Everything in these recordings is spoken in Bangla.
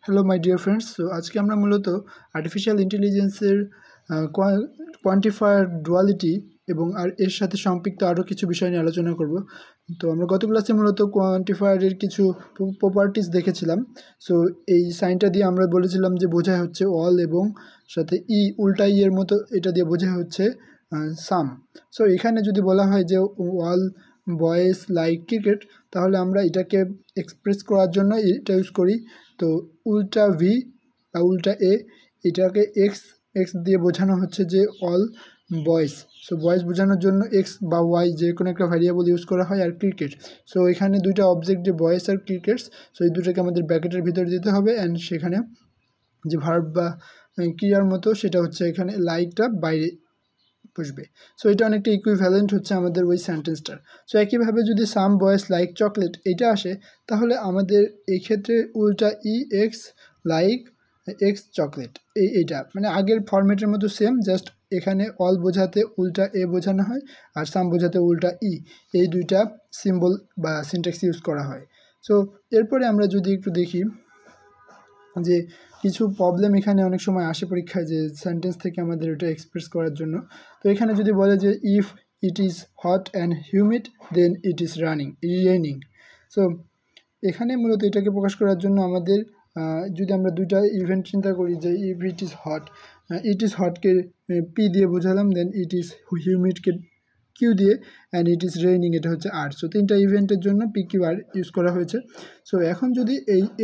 Hello my dear friends. So আজকে আমরা মূলত আর্টিফিশিয়াল ইন্টেলিজেন্সের কোয়ান্টিফায়ার ডুয়ালিটি এবং এর সাথে সম্পৃক্ত আরও কিছু বিষয় নিয়ে আলোচনা করব। তো আমরা গত ক্লাসে মূলত কোয়ান্টিফায়ারের কিছু প্রপার্টিস দেখেছিলাম। সো এই সাইনটা দিয়ে আমরা বলেছিলাম যে বোঝায় হচ্ছে অল এবং সাথে উল্টা এর মতো এটা দিয়ে বোঝায় হচ্ছে সাম। সো এখানে যদি বলা হয় যে অল বয়েজ লাইক ক্রিকেট, তাহলে আমরা এটাকে এক্সপ্রেস করার জন্য এটা ইউজ করি। তো উল্টা ভি বা উল্টা এটাকে এক্স দিয়ে বোঝানো হচ্ছে যে অল বয়েজ। সো বয়েজ বোঝানোর জন্য এক্স বা ওয়াই যে কোনো একটা ভ্যারিয়েবল ইউজ করা হয়। আর ক্রিকেট, সো এখানে দুইটা অবজেক্ট যে বয়েজ আর ক্রিকেটস, সো এই দুটোকে আমাদের ব্র্যাকেটের ভিতরে দিতে হবে। অ্যান্ড সেখানে যে ভার্ব বা ক্রিয়ার মতো সেটা হচ্ছে এখানে লাইকটা বাইরে বসবে। সো এটা অনেকটা ইকুইভ্যালেন্ট হচ্ছে আমাদের ওই সেন্টেন্সটার। সো একইভাবে যদি সাম বয়েজ লাইক চকলেট এটা আসে, তাহলে আমাদের এই ক্ষেত্রে উল্টা এক্স লাইক এক্স চকলেট এইটা মানে আগের ফরম্যাটের মতো সেম, জাস্ট এখানে অল বোঝাতে উল্টা বোঝানো হয় আর সাম বোঝাতে উল্টা এই দুইটা সিম্বল বা সিনট্যাক্স ইউজ করা হয়। সো এরপরে আমরা যদি একটু দেখি যে কিছু প্রবলেম এখানে অনেক সময় আসে পরীক্ষায়, যে সেন্টেন্স থেকে আমাদের এটা এক্সপ্রেস করার জন্য। তো এখানে যদি বলে যে if it is hot and humid then it is raining. So এখানে মূলত এটাকে প্রকাশ করার জন্য আমাদের যদি আমরা দুইটা ইভেন্ট চিন্তা করি, যে ইফ ইট ইজ হটকে পি দিয়ে বোঝালাম, দেন ইট ইজ হিউমিডকে কিউ দিয়ে, অ্যান্ড ইট ইজ রেইনিং এটা হচ্ছে আর। সো তিনটা ইভেন্টের জন্য পি কিউ আর ইউজ করা হয়েছে। সো এখন যদি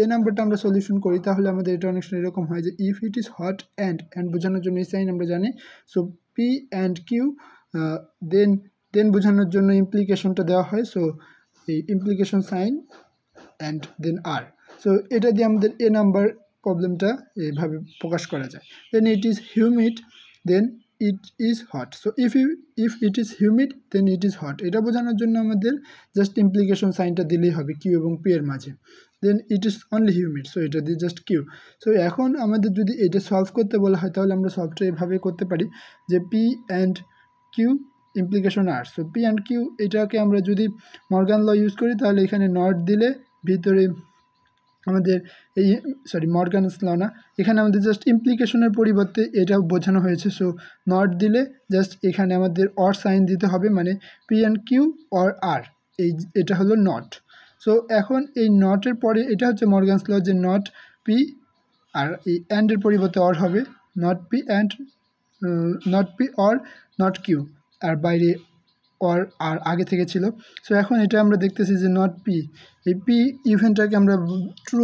এই নাম্বারটা আমরা সলিউশন করি, তাহলে আমাদের এটা অনেক সময় এরকম হয় যে if it is hot and বোঝানোর জন্য এই সাইন আমরা জানি। So P and Q, then বোঝানোর জন্য ইমপ্লিকেশনটা দেওয়া হয়। সো এই ইমপ্লিকেশন সাইন অ্যান্ড দেন আর। সো এটা দিয়ে আমাদের নাম্বার প্রবলেমটা এইভাবে প্রকাশ করা যায়। Then it is humid then it is hot. So if it is humid then it is hot, এটা বোঝানোর জন্য আমাদের জাস্ট ইমপ্লিকেশন সাইনটা দিলেই হবে কিউ এবং পি এর মাঝে। Then it is only humid, so এটা দিয়ে জাস্ট কিউ। সো এখন আমাদের যদি এটা সলভ করতে বলা হয়, তাহলে আমরা সলভটা এভাবে করতে পারি যে P and Q implication R. So P and Q এটাকে আমরা যদি মর্গান ল ইউজ করি, তাহলে এখানে নট দিলে ভিতরে আমাদের মর্গানস ল না, এখানে আমাদের জাস্ট ইমপ্লিকেশনের পরিবর্তে এটা বোঝানো হয়েছে। সো নট দিলে জাস্ট এখানে আমাদের অর সাইন দিতে হবে, মানে পি অ্যান্ড কিউ অর আর, এটা হলো নট। সো এখন এই নটের পরে এটা হচ্ছে মর্গানস ল, যে নট পি আর এই অ্যান্ডের পরিবর্তে অর হবে not P or not Q, আর বাইরে অর আর আগে থেকে ছিল। সো এখন এটা আমরা দেখতেছি যে নট পি, এই পি ইভেন্টটাকে আমরা ট্রু